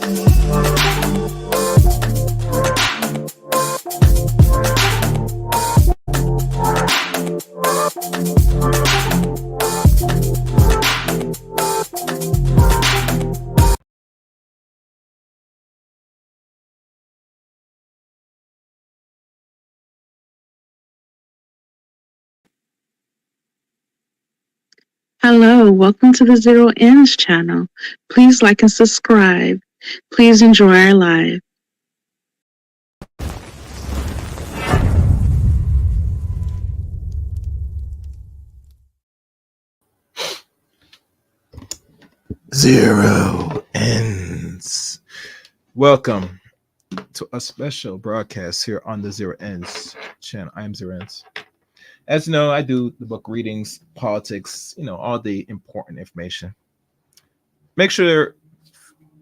Hello, welcome to the Zero Ends channel. Please like and subscribe. Please enjoy our live. Zero Ends. Welcome to a special broadcast here on the Zero Ends channel. I am Zero Ends. As you know, I do the book readings, politics, all the important information. Make sure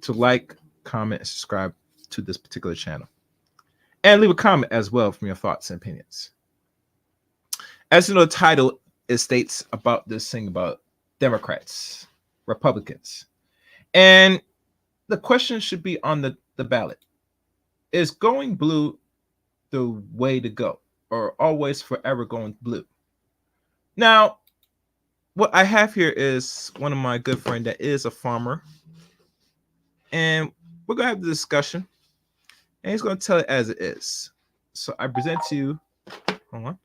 to like, comment, and subscribe to this particular channel. And leave a comment as well from your thoughts and opinions. As you know, the title it states about this thing about Democrats, Republicans. And the question should be on the ballot. Is going blue the way to go, or always forever going blue? Now, what I have here is one of my good friend that is a farmer, and we're gonna have the discussion, and he's gonna tell it as it is. So I present to you, hold on,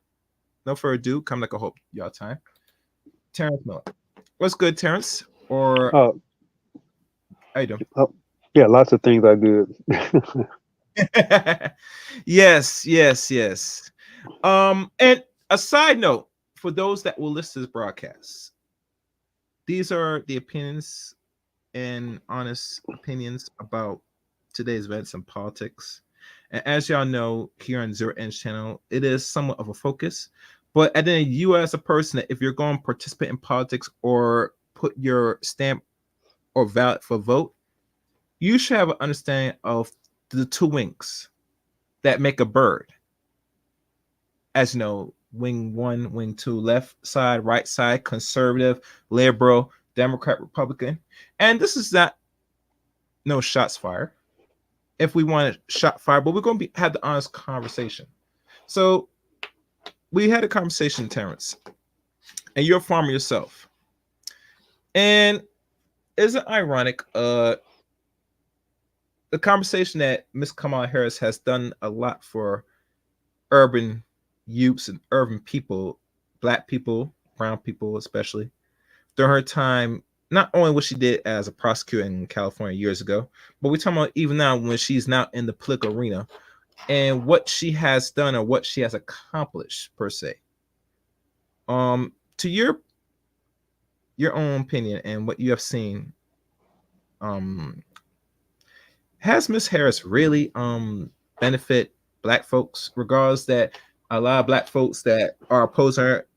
no further ado, come like I hope y'all time, Terrence Miller. What's good, Terrence? Or how you doing? Yeah, lots of things are good. yes. And a side note for those that will listen to this broadcast, these are the opinions and honest opinions about today's events and politics. And as y'all know, here on Zero Ends channel, it is somewhat of a focus. But at the end, you as a person, if you're going to participate in politics or put your stamp or ballot for vote, you should have an understanding of the two wings that make a bird. As you know, wing one, wing two, left side, right side, conservative, liberal, Democrat, Republican. And this is not no shots fired. If we want a shot fired, but we're going to have the honest conversation. So we had a conversation, Terrence, and you're a farmer yourself. And isn't it ironic, the conversation that Miss Kamala Harris has done a lot for urban youths and urban people, Black people, brown people especially, during her time, not only what she did as a prosecutor in California years ago, but we're talking about even now when she's now in the political arena and what she has done or what she has accomplished per se. To your own opinion and what you have seen, has Miss Harris really benefit Black folks, regardless that a lot of Black folks that are opposed to her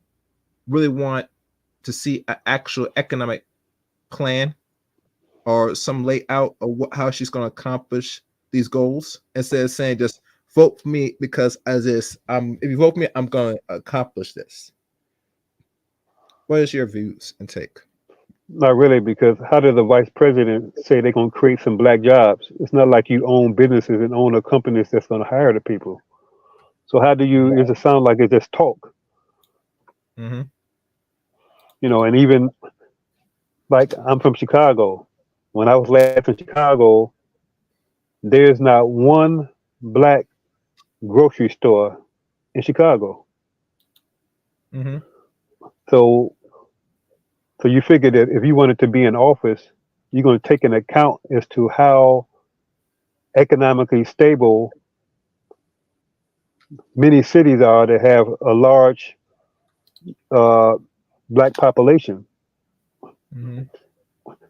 really want to see an actual economic plan or some layout of how she's going to accomplish these goals, instead of saying just vote for me because as this, if you vote for me, I'm going to accomplish this. What is your views and take? Not really, because how did the vice president say they're going to create some Black jobs? It's not like you own businesses and own a companies that's going to hire the people. So how do you? Does it sound like it's just talk? Mm-hmm. And even like I'm from Chicago. When I was last in Chicago, there's not one Black grocery store in Chicago. Mm-hmm. So you figure that if you wanted to be in office, you're going to take an account as to how economically stable many cities are that have a large Black population. Mm-hmm.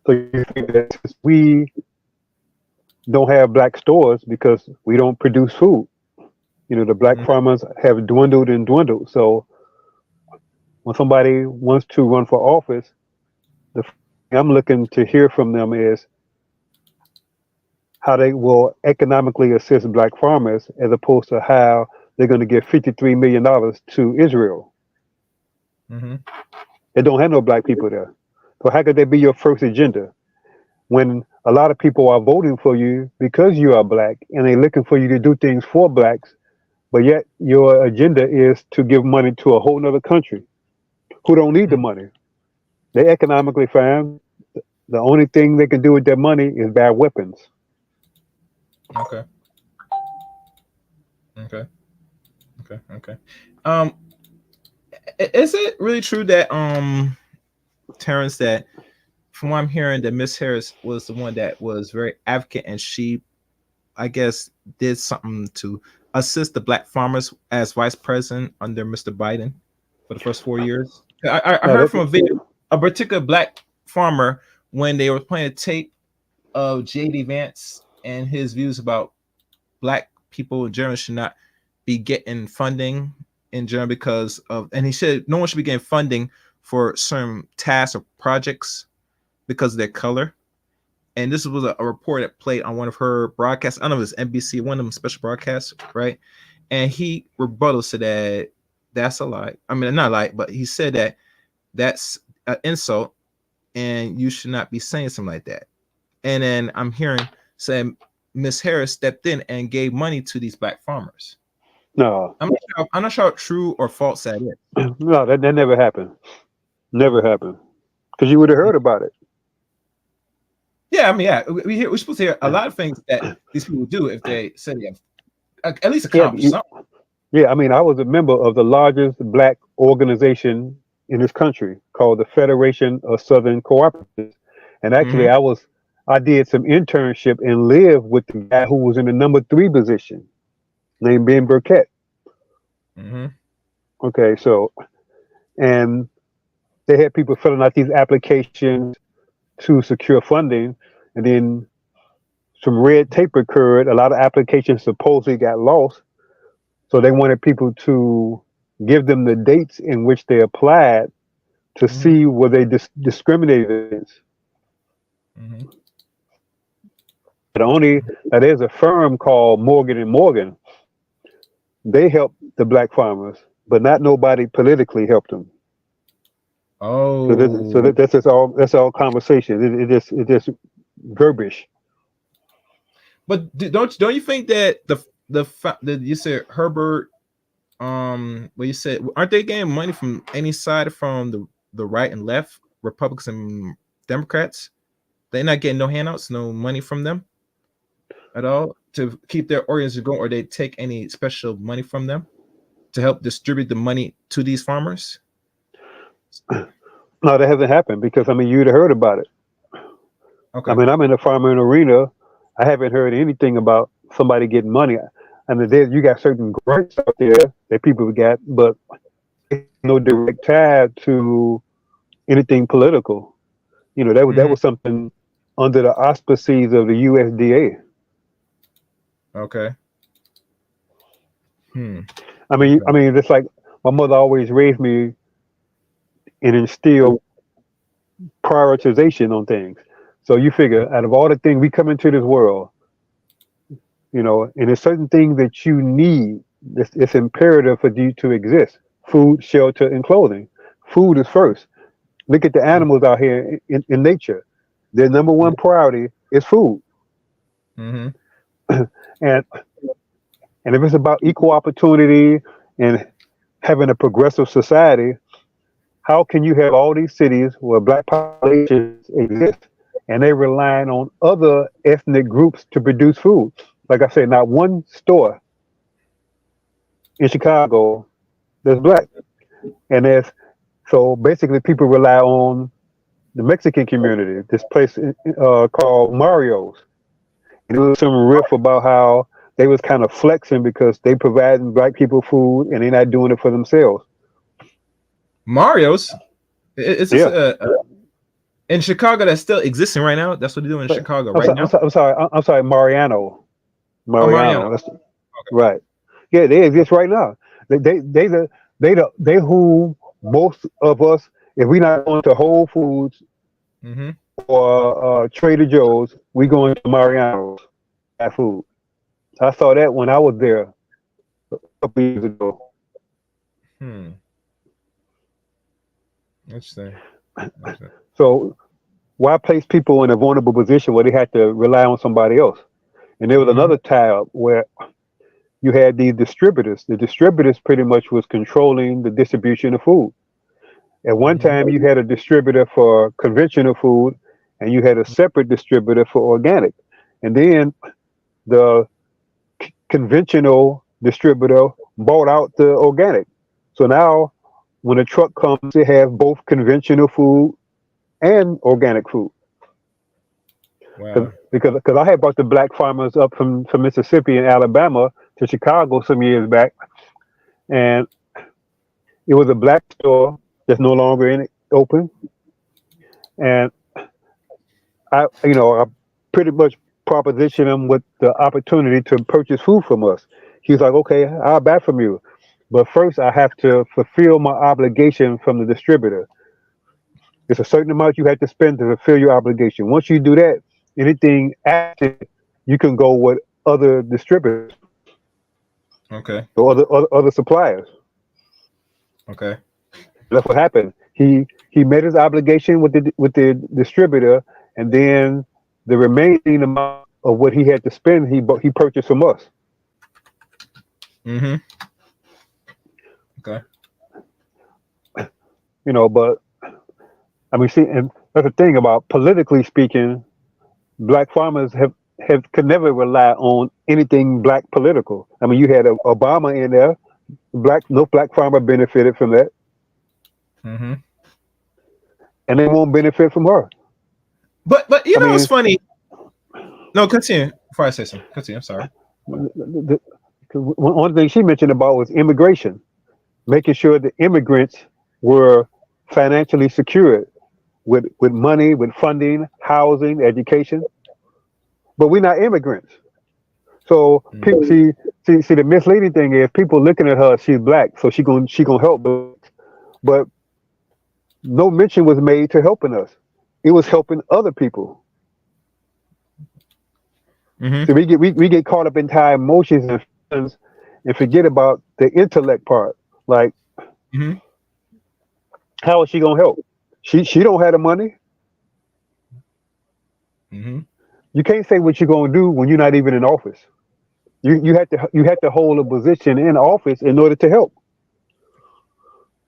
So you think that since we don't have Black stores because we don't produce food, the Black Mm-hmm. farmers have dwindled and dwindled. So when somebody wants to run for office, the thing I'm looking to hear from them is how they will economically assist Black farmers, as opposed to how they're going to give $53 million to Israel. Mm-hmm. They don't have no Black people there. So how could that be your first agenda? when a lot of people are voting for you because you are black and they're looking for you to do things for blacks, but yet your agenda is to give money to a whole nother country who don't need the money. They're economically fine. The only thing they can do with their money is buy weapons. Okay. Okay. Okay. Okay. Um, is it really true that Terrence, that from what I'm hearing, that Miss Harris was the one that was very advocate, and she, I guess, did something to assist the black farmers as vice president under Mr. Biden for the first 4 years? I No, heard from a video, a particular black farmer, when they were playing a tape of J.D. Vance and his views about black people in general should not be getting funding in general because of, and he said no one should be getting funding for certain tasks or projects because of their color. And this was a report that played on one of her broadcasts. I don't know if it's NBC, one of them special broadcasts, right? And he rebutted, said that that's a lie. I mean, not a lie, but he said that that's an insult and you should not be saying something like that. And then I'm hearing saying Miss Harris stepped in and gave money to these black farmers. no, I'm not sure how true or false that is. no, that never happened. Never happened. Because you would have heard about it. Yeah, I mean, yeah, we're supposed to hear a lot of things that these people do if they say they have at least accomplish something. Yeah, I mean, I was a member of the largest black organization in this country called the Federation of Southern Cooperatives. And actually, I did some internship and lived with the guy who was in the number 3 position, named Ben Burkett. Okay, so, and they had people filling out these applications to secure funding, and then some red tape occurred. A lot of applications supposedly got lost, so they wanted people to give them the dates in which they applied to see were they discriminated against. There's a firm called Morgan and Morgan. They help the black farmers, but not nobody politically helped them. Oh, so that's all conversation. It just verbiage. But don't you think that the you said Herbert, well, you said, aren't they getting money from any side, from the right and left, Republicans and Democrats? They're not getting no handouts, no money from them at all to keep their organization going, or they take any special money from them to help distribute the money to these farmers? No, that hasn't happened because, I mean, you'd have heard about it. Okay. I mean, I'm in the farming arena. I haven't heard anything about somebody getting money. I mean, you got certain grants out there that people get, but no direct tie to anything political. You know, that was something under the auspices of the USDA. Okay. I mean, it's like my mother always raised me and instilled prioritization on things. So you figure, out of all the things we come into this world, you know, and there's certain things that you need. It's imperative for you to exist: food, shelter, and clothing. Food is first. Look at the animals out here in nature. Their number one priority is food. And if it's about equal opportunity and having a progressive society, how can you have all these cities where black populations exist and they relying on other ethnic groups to produce food? Like I said, not one store in Chicago that's black. And so basically people rely on the Mexican community, this place called Mario's. And there was some riff about how they was kind of flexing because they providing black people food and they're not doing it for themselves. Mario's? It's in Chicago that's still existing right now? That's what they're doing in Chicago now? I'm sorry, Mariano. Mariano. That's right. Yeah, they exist right now. They who most of us, if we not going to Whole Foods or Trader Joe's, we going to Mariano's at food. I saw that when I was there a couple years ago. Interesting. So why place people in a vulnerable position where they had to rely on somebody else? And there was Mhm. another tab where you had these distributors. The distributors pretty much was controlling the distribution of food. At one Mhm. time, you had a distributor for conventional food, and you had a separate distributor for organic. And then the conventional distributor bought out the organic. So now, when a truck comes, it has both conventional food and organic food. Wow. Because I had brought the black farmers up from Mississippi and Alabama to Chicago some years back, and it was a black store that's no longer in open, and I pretty much propositioned him with the opportunity to purchase food from us. He was like, "Okay, I'll buy from you, but first I have to fulfill my obligation from the distributor. It's a certain amount you have to spend to fulfill your obligation. Once you do that, anything after you can go with other distributors Okay. or other suppliers." Okay. That's what happened. He met his obligation with the distributor, and then the remaining amount of what he had to spend, he purchased from us. Mhm. Okay. But I mean, see, and that's the thing about politically speaking, black farmers could never rely on anything black political. I mean, you had Obama in there. No black farmer benefited from that, Mhm. and they won't benefit from her. But you I know what's mean, funny? No, continue. Before I say something, continue. I'm sorry. one thing she mentioned about was immigration, making sure the immigrants were financially secured with money, with funding, housing, education. But we're not immigrants. So people Mhm. see the misleading thing is people looking at her, she's black, so she gonna help. But no mention was made to helping us. It was helping other people. Mhm. So we get caught up in time emotions and feelings and forget about the intellect part. Like, Mhm. how is she gonna help? She don't have the money. Mhm. You can't say what you're gonna do when you're not even in office. You have to hold a position in office in order to help,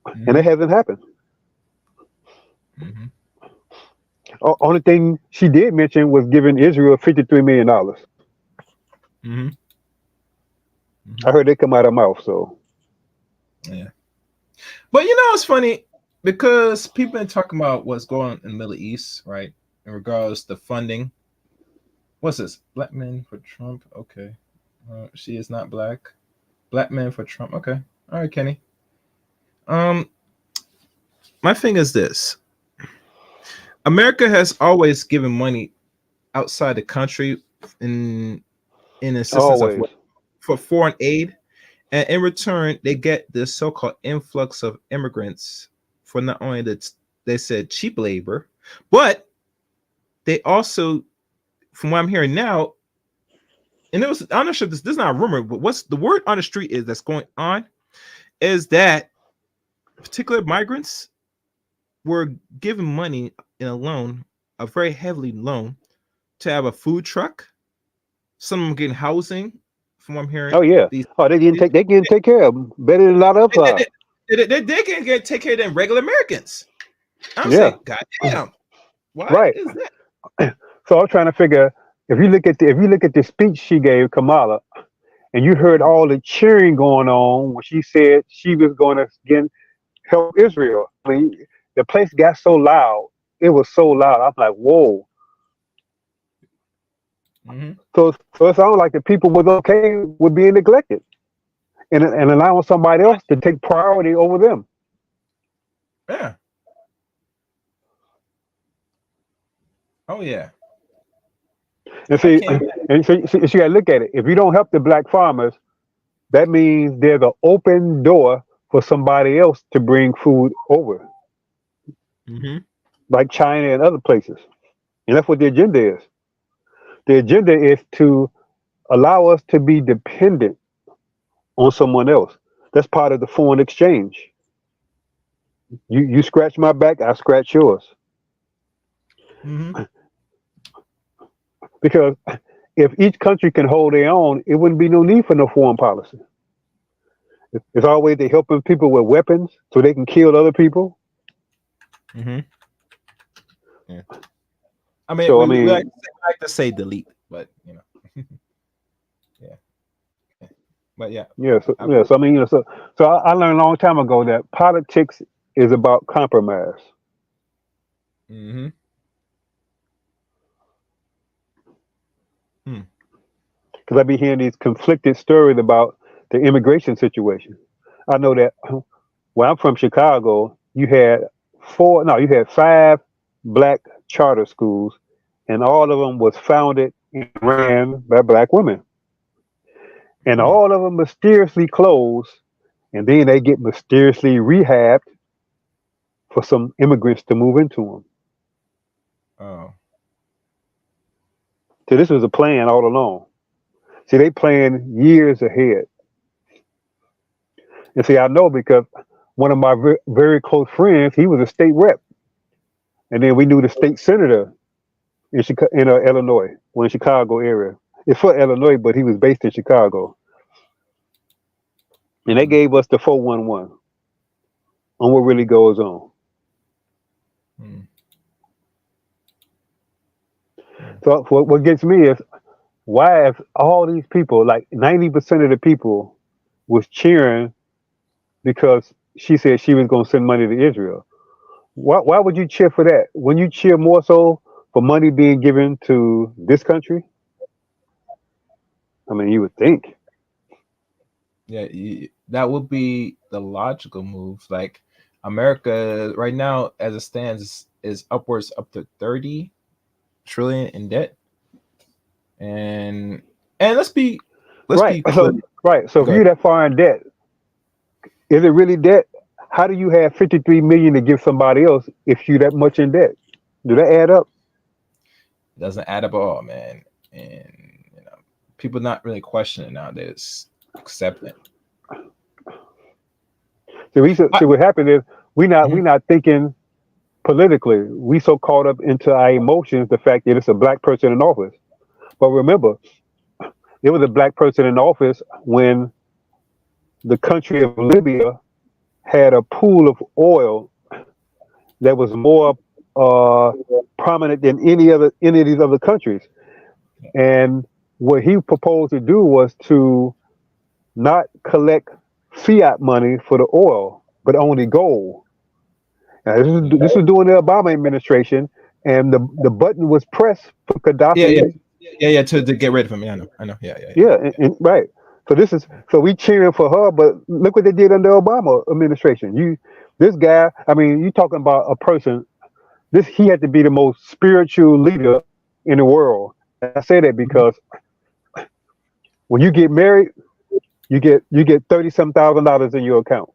and it Mhm. hasn't happened. Mhm. Only thing she did mention was giving Israel $53 million. Mhm. I Mhm. heard it come out of her mouth. So Yeah. But you know it's funny because people been talking about what's going on in the Middle East, right? In regards to funding. What's this? Black men for Trump. Okay. She is not black. Black men for Trump. Okay. All right, Kenny. Um, my thing is this: America has always given money outside the country in assistance of always, for foreign aid, and in return they get this so-called influx of immigrants for not only they said cheap labor, but they also, from what I'm hearing now, and it was, I'm not sure this is not a rumor, but what's the word on the street is that's going on is that particular migrants were given money in a loan, a very heavily loan, to have a food truck. Some of them getting housing, from what I'm hearing. oh yeah, These, oh these they can take care of them better than a lot of us they, are. they can get take care of them regular Americans. I'm Yeah, saying, God damn, why right. is that? So I'm trying to figure if you look at the speech she gave Kamala, and you heard all the cheering going on when she said she was going to again help Israel. I mean, the place got so loud. It was so loud. I'm like, whoa. Mm-hmm. So it sounds like the people was okay with being neglected and allowing somebody else to take priority over them. Yeah. Oh yeah. And I see, can't. so you got to look at it. If you don't help the black farmers, that means there's an open door for somebody else to bring food over, Mm-hmm. like China and other places. And that's what the agenda is. The agenda is to allow us to be dependent on someone else. That's part of the foreign exchange. You scratch my back, I scratch yours. Mm-hmm. Because if each country can hold their own, it wouldn't be no need for no foreign policy. It's always they helping people with weapons so they can kill other people. Mm-hmm. Yeah. I mean, So I we mean, like to say delete, but yeah. But yeah. yeah. So I mean, so I learned a long time ago that politics is about compromise. Mm-hmm. Hmm. Because I be hearing these conflicted stories about the immigration situation. I know that where I'm from, Chicago, you had you had 5 black charter schools, and all of them was founded and ran by black women. And Hmm. all of them mysteriously closed, and then they get mysteriously rehabbed for some immigrants to move into them. Oh. So this was a plan all along. See, they planned years ahead. And see, I know because one of my very close friends, he was a state rep, and then we knew the state senator in Illinois, well, in Chicago area. It's for Illinois, but he was based in Chicago, and they Hmm. gave us the 411 on what really goes on. Hmm. So what gets me is why, if all these people, like 90% of the people, was cheering because she said she was going to send money to Israel. Why would you cheer for that? When you cheer more so for money being given to this country? I mean, you would think. Yeah, that would be the logical move. Like America right now, as it stands, is upwards up to 30 trillion in debt, and let's be Right. clear. So right. So if Go you're ahead. that far in debt, is it really debt? How do you have 53 million to give somebody else if you that much in debt? Do that add up? It doesn't add up at all, man. And people not really questioning nowadays, accepting. So what happened is we Mhm. not thinking politically. We so caught up into our emotions, the fact that it's a black person in office. But remember, it was a black person in office when the country of Libya had a pool of oil that was more prominent than any of these other countries. And what he proposed to do was to not collect fiat money for the oil, but only gold. Now, this was during the Obama administration, and the button was pressed for Yeah, yeah, Gaddafi. yeah. To get rid of him. Yeah, I know. Yeah, Yeah, right. So we cheering for her, but look what they did under Obama administration. This guy, I mean, you talking about a person. He had to be the most spiritual leader in the world. I say that Mhm. because when you get married, you get $30,000 in your account.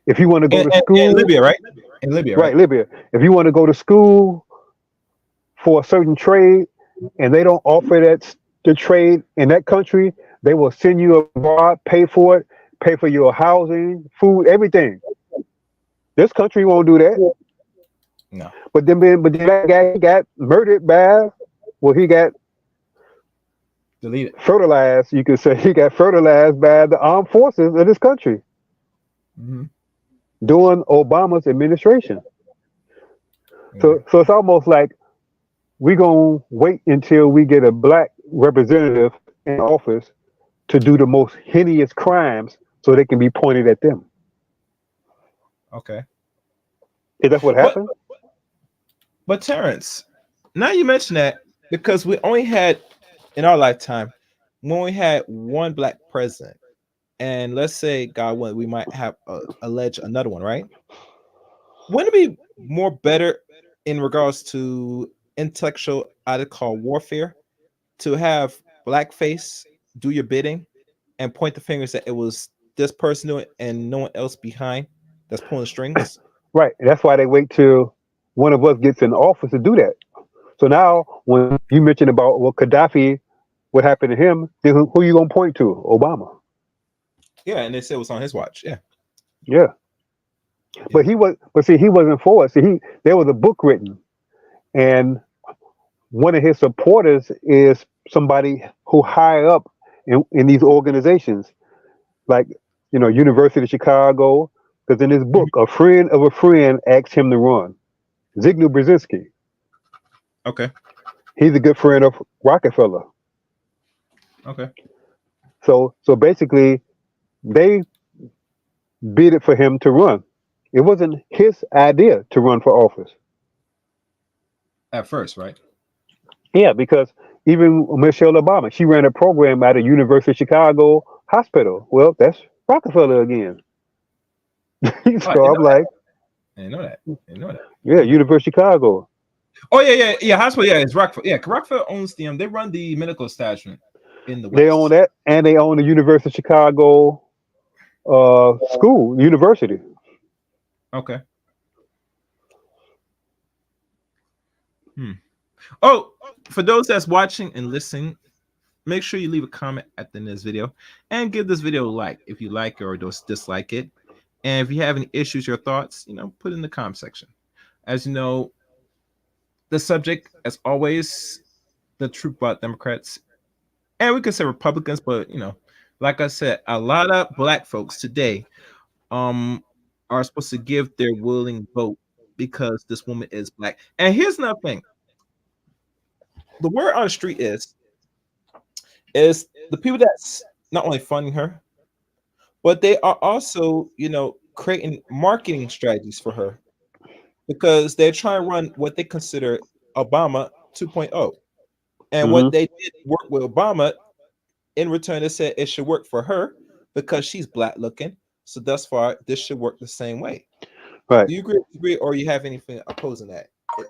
If you want to go to In school, Libya, right? In Libya, right, right? Libya. If you want to go to school for a certain trade, and they don't offer the trade in that country, they will send you abroad, pay for it, pay for your housing, food, everything. This country won't do that. No, But then that guy got murdered by, well, he got delete it. fertilized. You could say he got fertilized by the armed forces of this country Mm-hmm. during Obama's administration. Yeah. So it's almost like we're gonna wait until we get a black representative in office to do the most heinous crimes so they can be pointed at them. Okay. Is that what But happened? Terrence, now you mention that because we only had in our lifetime when we had one black president, and let's say God willing, we might have allege another one, right? Wouldn't it be more better in regards to intellectual, I'd call warfare, to have blackface do your bidding and point the fingers that it was this person doing it and no one else behind that's pulling strings? Right. And that's why they wait till one of us gets in office to do that. So now, when you mentioned about Gaddafi, what happened to him, then who you gonna point to? Obama. Yeah, and they said it was on his watch. Yeah, Yeah. yeah. But he wasn't for it. See, there was a book written, and one of his supporters is somebody who high up in these organizations, like University of Chicago. Because in his book, a friend of a friend asked him to run. Zygmunt Brzezinski. Okay. He's a good friend of Rockefeller. Okay. So basically, they bid it for him to run. It wasn't his idea to run for office. At first, right? Yeah, because even Michelle Obama, she ran a program at a University of Chicago hospital. Well, that's Rockefeller again. Oh, I So didn't I'm know like, I didn't know that. I didn't know that. yeah, University of Chicago. Oh yeah. Hospital, yeah, it's Rockefeller. Yeah, Rockefeller owns the they run the medical establishment in the They own West. that, and they own the University of Chicago school, university. Okay. Oh, for those that's watching and listening, make sure you leave a comment at the end of this video and give this video a like if you like it or dislike it. And if you have any issues or thoughts, put it in the comment section. As you know, the subject, as always, the truth about Democrats, and we can say Republicans, but like I said, a lot of black folks today are supposed to give their willing vote because this woman is black. And here's another thing. The word on the street is the people that's not only funding her, but they are also, creating marketing strategies for her because they're trying to run what they consider Obama 2.0. And what they did work with Obama, in return, they said it should work for her because she's black looking. So thus far, this should work the same way. Right. Do you agree or you have anything opposing that?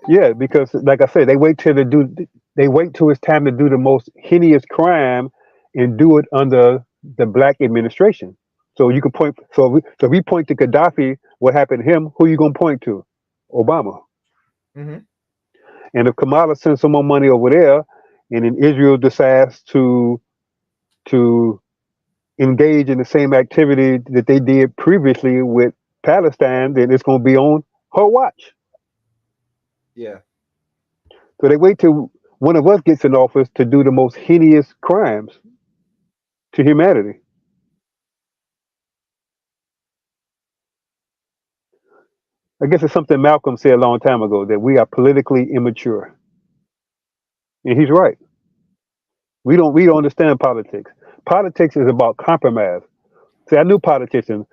Yeah, because like I said, they wait till it's time to do the most heinous crime and do it under the black administration. So you can point. So if we point to Gaddafi, what happened to him? Who you gonna point to? Obama. Mm-hmm. And if Kamala sends some more money over there, and then Israel decides to engage in the same activity that they did previously with Palestine, then it's going to be on her watch. Yeah. So they wait till one of us gets in office to do the most heinous crimes to humanity. I guess it's something Malcolm said a long time ago, that we are politically immature. And he's right. We don't understand politics. Politics is about compromise. See, I knew politicians.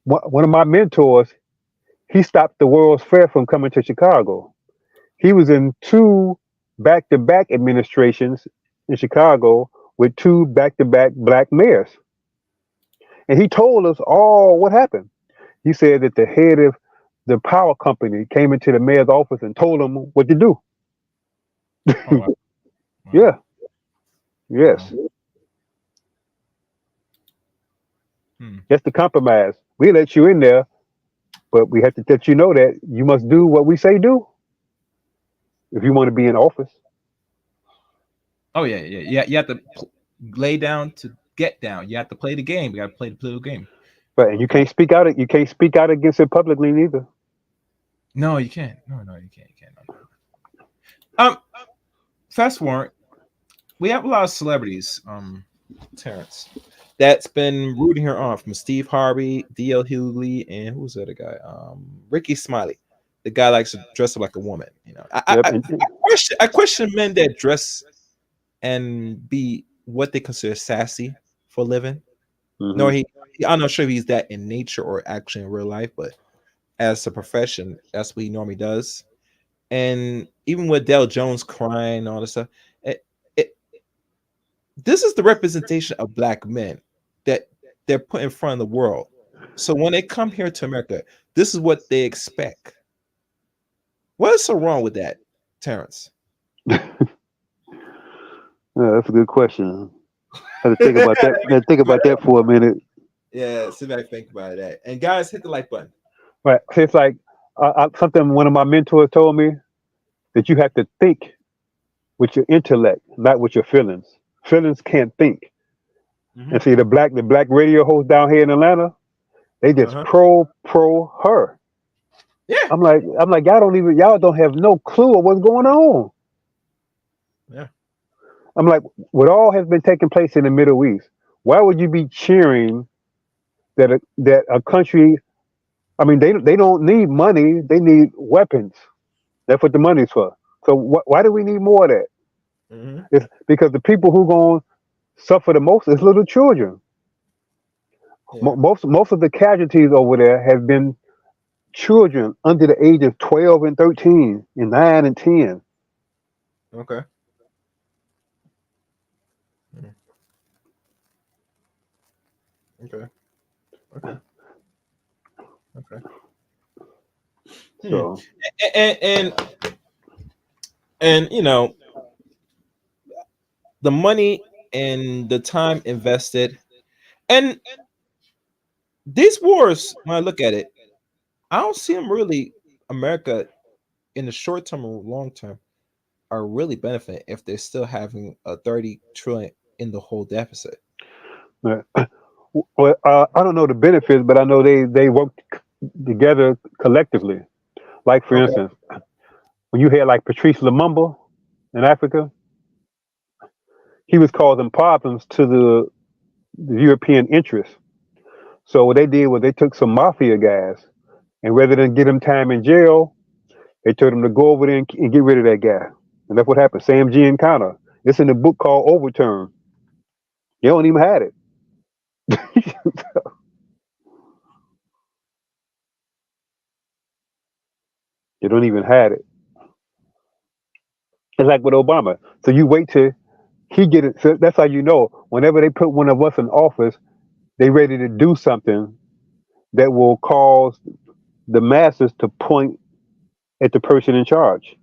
One of my mentors, he stopped the World's Fair from coming to Chicago. He was in 2 back-to-back administrations in Chicago with 2 back-to-back black mayors. And he told us all what happened. He said that the head of the power company came into the mayor's office and told him what to do. Oh, wow. Wow. Yeah. Yes. Wow. That's the compromise. We let you in there, but we have to let you know that you must do what we say do if you want to be in office. Oh yeah. You have to lay down to get down. You have to play the game. You got to play the political game. Right, and you can't speak out. You can't speak out against it publicly neither. No, you can't. No, you can't. No. Fast forward. We have a lot of celebrities, Terrence, that's been rooting her on, from Steve Harvey, D.L. Hughley, and who's the other guy? Ricky Smiley. The guy likes to dress up like a woman. I question men that dress and be what they consider sassy for a living. Mm-hmm. No, I'm not sure if he's that in nature or actually in real life, but as a profession, that's what he normally does. And even with Dale Jones crying and all this stuff, this is the representation of black men that they're put in front of the world. So when they come here to America, this is what they expect. What is so wrong with that, Terrence? Yeah, that's a good question. I had to think about that. I had to think about that for a minute. Yeah, sit back and think about that. And guys, hit the like button. Right. It's like something one of my mentors told me, that you have to think with your intellect, not with your feelings. Feelings can't think. Mm-hmm. And see, the black radio hosts down here in Atlanta, they just pro her. Yeah. I'm like, y'all don't have no clue of what's going on. Yeah. I'm like, what all has been taking place in the Middle East? Why would you be cheering that a country? I mean, they don't need money; they need weapons. That's what the money's for. So why do we need more of that? Hmm. It's because the people who going to suffer the most is little children. Yeah. Most of the casualties over there have been children under the age of 12 and 13 and 9 and 10. Okay. Mm. Okay. Okay. Okay. Hmm. So And and you know the money and the time invested, and these wars. When I look at it, I don't see them really. America in the short term or long term are really benefiting if they're still having a 30 trillion in the whole deficit. uh, well, I don't know the benefits, but I know they work together collectively. Like for Okay. instance, when you had like Patrice Lumumba in Africa, he was causing problems to the European interests. So what they did was they took some mafia guys, and rather than get him time in jail, they told him to go over there and get rid of that guy. And that's what happened. Sam Giancana. It's in the book called Overturn. You don't even had it. You don't even had it. It's like with Obama. So you wait till he get it. So that's how you know. Whenever they put one of us in office, they ready to do something that will cause the masses to point at the person in charge.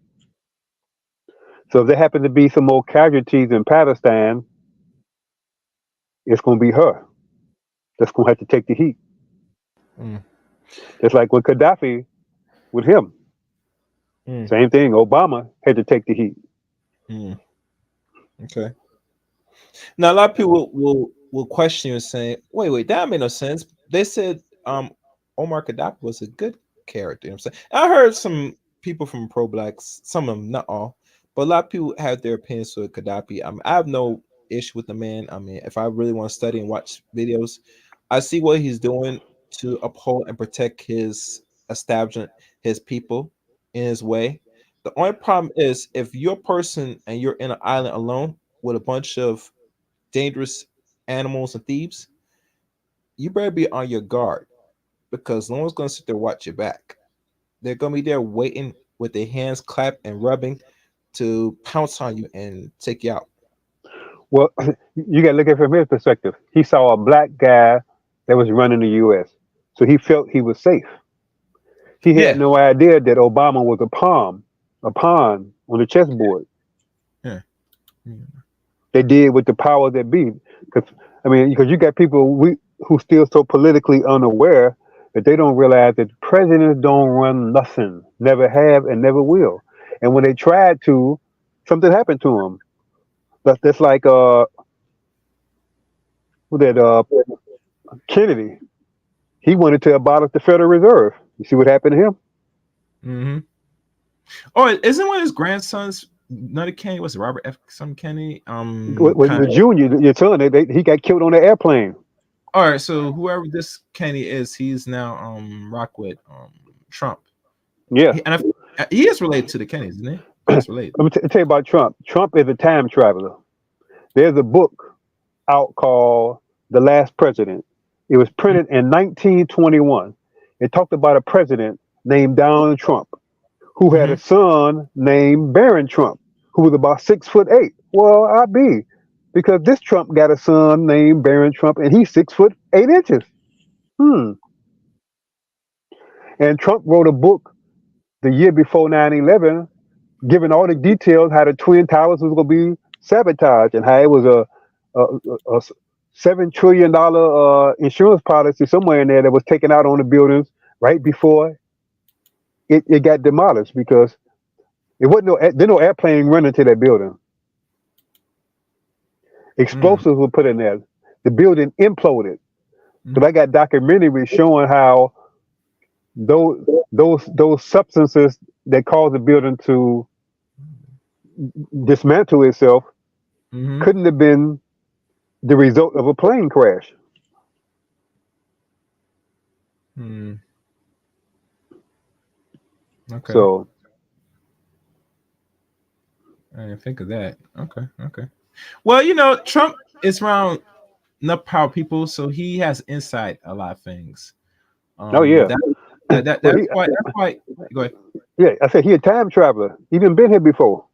So if there happen to be some more casualties in Palestine, it's going to be her that's going to have to take the heat. Mm, Just like with Gaddafi, with him, mm, same thing. Obama had to take the heat. mm. Okay. Now a lot of people will question you and say, wait, that made no sense. They said Omar Gaddafi was a good character. You know what I'm saying? I heard some people from pro blacks, some of them, not all, but a lot of people have their opinions with Gaddafi. I have no issue with the man. I mean, if I really want to study and watch videos, I see what he's doing to uphold and protect his establishment, his people in his way. The only problem is if you're a person and you're in an island alone with a bunch of dangerous animals and thieves, you better be on your guard because no one's going to sit there and watch your back. They're going to be there waiting with their hands clapped and rubbing to pounce on you and take you out. Well, you got to look at it from his perspective. He saw a black guy that was running the U.S., so he felt he was safe. He had Yeah. no idea that Obama was a pawn on the chessboard. Yeah. Mm. They did with the power that be. Because because you got people who still so politically unaware that they don't realize that presidents don't run nothing, never have, and never will. And when they tried to, something happened to them. That's like that Kennedy. He wanted to abolish the Federal Reserve. You see what happened to him? Hmm. Oh, isn't one of his grandsons, not a Kennedy, was it Robert F. Some Kennedy? With Kind the of. junior, your son, he got killed on the airplane. All right. So whoever this Kennedy is, he's now rock with Trump. Yeah. He is related to the Kennedys, isn't he? Let That's related. me tell you about Trump. Trump is a time traveler. There's a book out called The Last President. It was printed in 1921. It talked about a president named Donald Trump who had Mm-hmm. a son named Barron Trump who was about 6'8". Well, I be because this Trump got a son named Barron Trump and he's 6'8". Hmm. And Trump wrote a book the year before 9/11, giving all the details how the Twin Towers was going to be sabotaged and how it was a $7 trillion insurance policy somewhere in there that was taken out on the buildings right before it got demolished because it wasn't there no airplane running to that building. Mm-hmm. Explosives were put in there. The building imploded. Mm-hmm. So I got documentaries showing how those substances that cause the building to dismantle itself Mm-hmm. couldn't have been the result of a plane crash. Hmm. Okay. So I didn't think of that. Okay. Okay. Well, you know, Trump is around enough power people, so he has insight a lot of things. oh yeah, That well that's why go ahead. I said he a time traveler. He done been here before.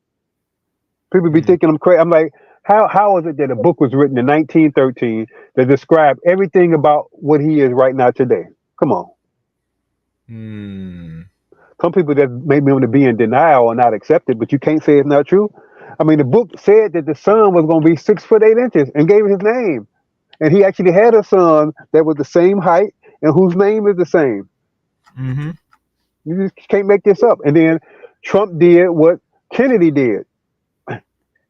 People be Mm, thinking I'm crazy. I'm like, how is it that a book was written in 1913 that described everything about what he is right now today? Come on. mm, Some people that maybe want to be in denial or not accept it, but you can't say it's not true. I mean, the book said that the sun was going to be 6 foot 8 inches and gave it his name. And he actually had a son that was the same height and whose name is the same. mm-hmm. You just can't make this up. And then Trump did what Kennedy did.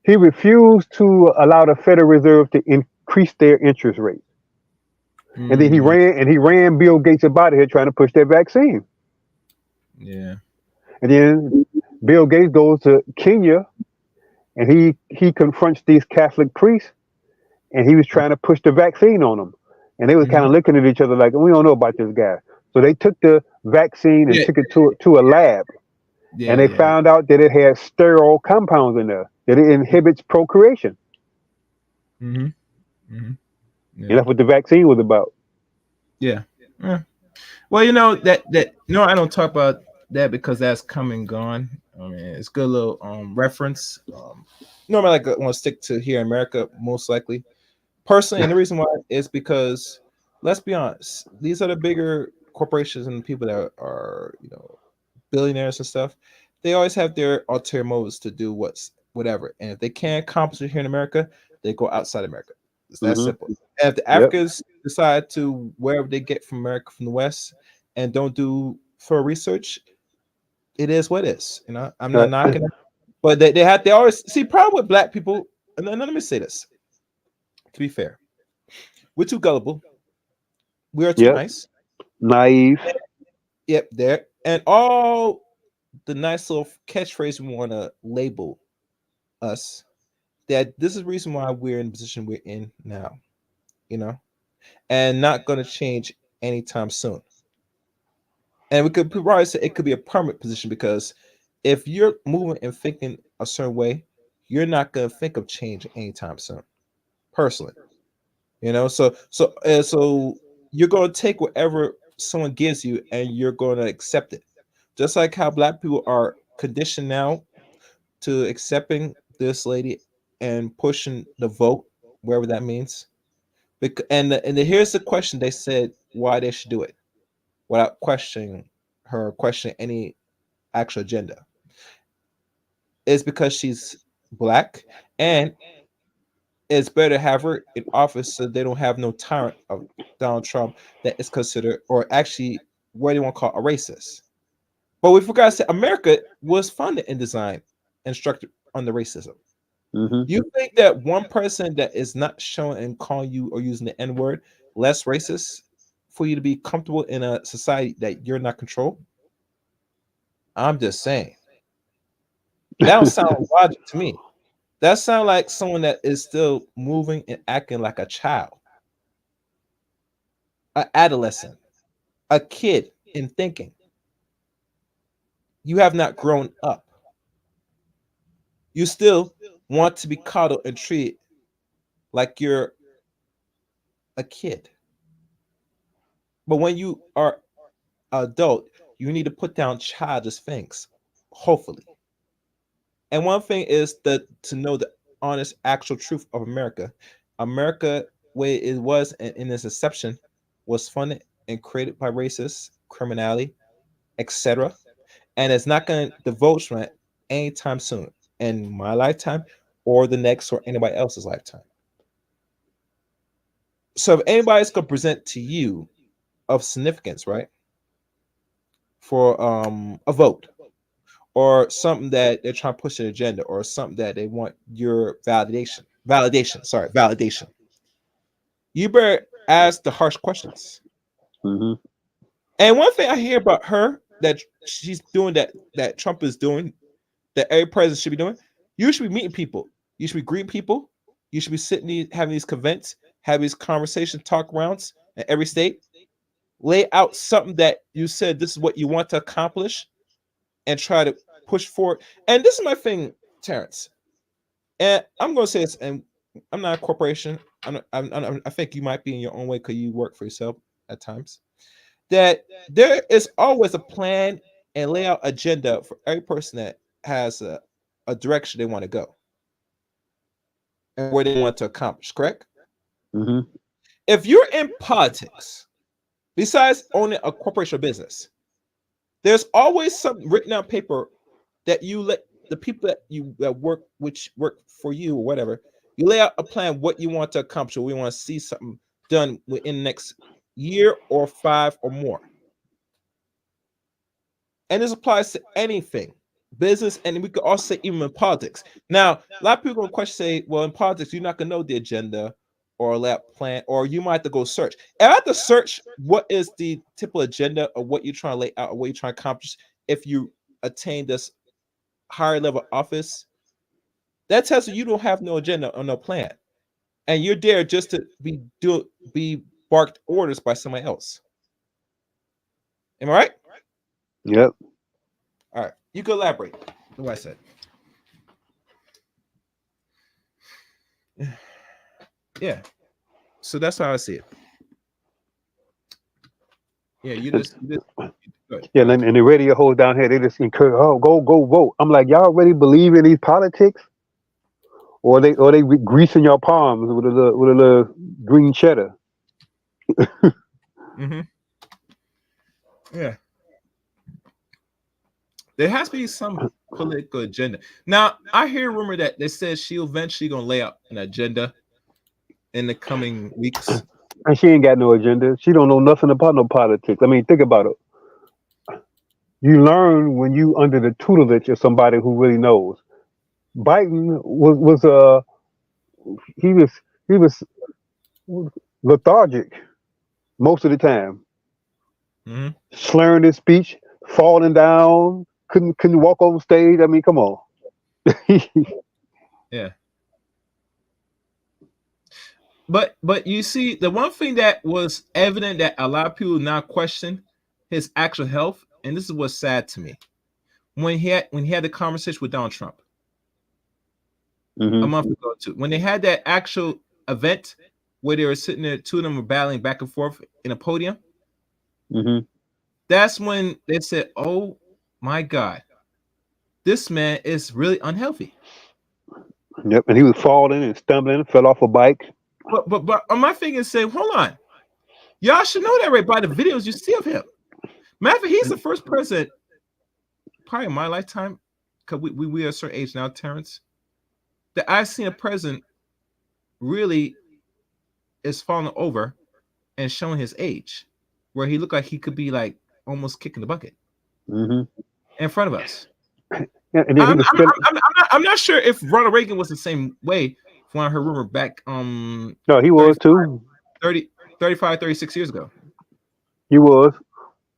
He refused to allow the Federal Reserve to increase their interest rate. And then Mm, he ran Bill Gates about here trying to push that vaccine. yeah. And then Bill Gates goes to Kenya and he confronts these Catholic priests and he was trying to push the vaccine on them. And they was kind Mm-hmm. of looking at each other like, we don't know about this guy. So they took the vaccine and Yeah. took it to a lab Yeah. and they Yeah. found out that it had sterile compounds in there, that it inhibits procreation. Mm-hmm. Mm-hmm. And Yeah. that's what the vaccine was about. Yeah. Yeah. Well, you know I don't talk about that because that's come and gone. I mean, it's a good little reference. Normally, I want to stick to here in America, most likely. Personally, and the reason why is because let's be honest, these are the bigger corporations and people that are billionaires and stuff. They always have their ulterior motives to do whatever, and if they can't accomplish it here in America, they go outside America. It's that Hmm. simple. And if the Yep. Africans decide to wherever they get from America from the West and don't do thorough research, it is what it is. I'm not Right. knocking it, but they always see problem with black people. And then let me say this: to be fair, we're too gullible. We are too Yep. nice. Naive. Yep, there. And all the nice little catchphrase we want to label us, that this is the reason why we're in the position we're in now, you know, and not going to change anytime soon. And we could probably say it could be a permanent position because if you're moving and thinking a certain way, you're not going to think of change anytime soon, personally. So you're going to take whatever someone gives you and you're going to accept it, just like how black people are conditioned now to accepting this lady and pushing the vote wherever that means. Here's the question: they said why they should do it without questioning any actual agenda. Is because she's black, and it's better to have her in office so they don't have no tyrant of Donald Trump that is considered, or actually, what do you want to call a racist. But we forgot to say America was funded and designed and structured under racism. Hmm. You think that one person that is not showing and calling you or using the N word less racist for you to be comfortable in a society that you're not control? I'm just saying. That don't sound logic to me. That sounds like someone that is still moving and acting like a child, an adolescent, a kid in thinking. You have not grown up. You still want to be coddled and treated like you're a kid. But when you are adult, you need to put down childish things, hopefully. And one thing is that to know the honest, actual truth of America. America, way it was in its inception, was funded and created by racists, criminality, etc. And it's not going to divulge from it anytime soon in my lifetime or the next or anybody else's lifetime. So if anybody's going to present to you of significance, right, for a vote or something that they're trying to push an agenda or something that they want your validation, you better ask the harsh questions. Hmm. And one thing I hear about her that she's doing that Trump is doing, that every president should be doing, you should be meeting people. You should be greeting people. You should be having these events, having these conversations, talk rounds in every state. Lay out something that you said this is what you want to accomplish, and try to push forward. And this is my thing, Terrence. And I'm going to say this, and I'm not a corporation. I think you might be in your own way because you work for yourself at times. That there is always a plan and lay out agenda for every person that has a direction they want to go and where they want to accomplish. Correct? Mm-hmm. If you're in politics, besides owning a corporation or business, there's always something written on paper that you let the people that work for you or whatever, you lay out a plan what you want to accomplish. We want to see something done within the next year or 5 or more. And this applies to anything, business, and we could also say even in politics. Now, a lot of people going to say, well, in politics, you're not going to know the agenda or that plan, or you might have to go search. And I have to search what is the typical agenda of what you're trying to lay out or what you're trying to accomplish if you attain this higher level office. That tells you don't have no agenda or no plan. And you're there just to be barked orders by somebody else. Am I right? Yep. All right. You can elaborate on what I said. Yeah. So that's how I see it. Yeah, you just yeah, and the radio hosts down here, they just encourage, oh, go vote. I'm like, y'all really believe in these politics? Or they greasing your palms with a little green cheddar. Mm-hmm. Yeah. There has to be some political agenda. Now, I hear a rumor that they said she'll eventually gonna lay out an agenda in the coming weeks. And she ain't got no agenda. She don't know nothing about no politics. I mean, think about it. You learn when you under the tutelage of somebody who really knows. Biden was lethargic most of the time. Mm-hmm. Slurring his speech, falling down, couldn't walk on stage. I mean, come on. Yeah. But you see, the one thing that was evident that a lot of people now question his actual health, and this is what's sad to me, when he had the conversation with Donald Trump a month ago too, when they had that actual event where they were sitting there, two of them were battling back and forth in a podium. That's when they said, "Oh my God, this man is really unhealthy." Yep, and he was falling and stumbling, fell off a bike. But my thing is saying, hold on, y'all should know that right by the videos you see of him. Matter of fact, he's the first president, probably in my lifetime, because we are a certain age now, Terrence, that I've seen a president really is falling over and showing his age, where he looked like he could be like almost kicking the bucket in front of us. Yeah, and then I'm not sure if Ronald Reagan was the same way. When I heard rumor back, no, he was too. 35, 36 years ago. He was.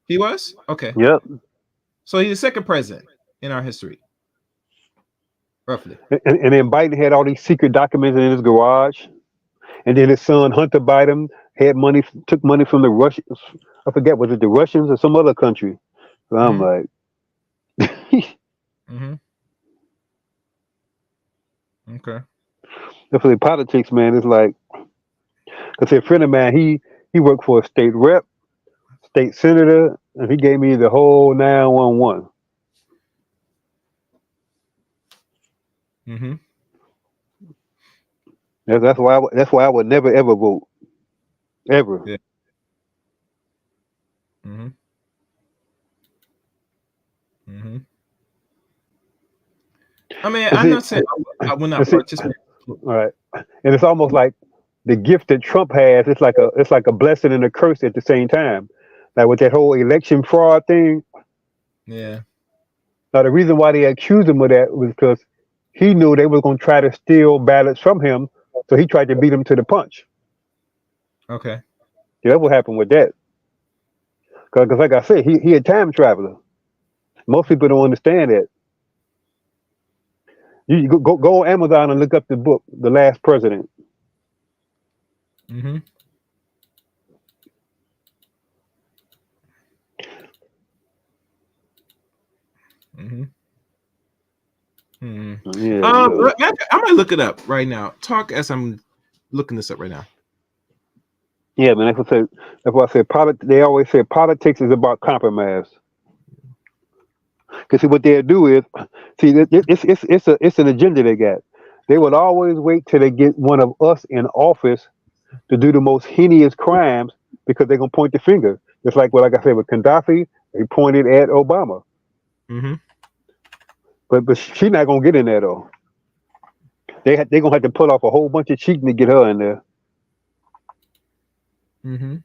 He was? Okay. Yep. So he's the second president in our history, roughly. And then Biden had all these secret documents in his garage, and then his son Hunter Biden had money, took money from the Russians. I forget, was it the Russians or some other country? So I'm like, Okay. Definitely politics, man. It's like, I say, a friend of mine, he worked for a state rep, state senator, and he gave me the whole 911. That's why I would never ever vote, ever. Yeah. I mean, I'm not saying I will not participate. All right, and it's almost like the gift that Trump has. It's like a blessing and a curse at the same time. Like with that whole election fraud thing. Yeah. Now the reason why they accused him of that was because he knew they were going to try to steal ballots from him, so he tried to beat him to the punch. Okay. Yeah, that's what happened with that. Cause like I said, he a time traveler. Most people don't understand that. You go on Amazon and look up the book, The Last President. Mm-hmm. Mm-hmm. Hmm. Yeah, I might look it up right now. Talk as I'm looking this up right now. yeah, man. That's what I said. They always say politics is about compromise. Because see, what they'll do is, it's an agenda they got. They would always wait till they get one of us in office to do the most heinous crimes because they're gonna point the finger. Just like I said with Gaddafi, they pointed at Obama. Mm-hmm. But she's not gonna get in there though. They're gonna have to pull off a whole bunch of cheating to get her in there. Mm-hmm.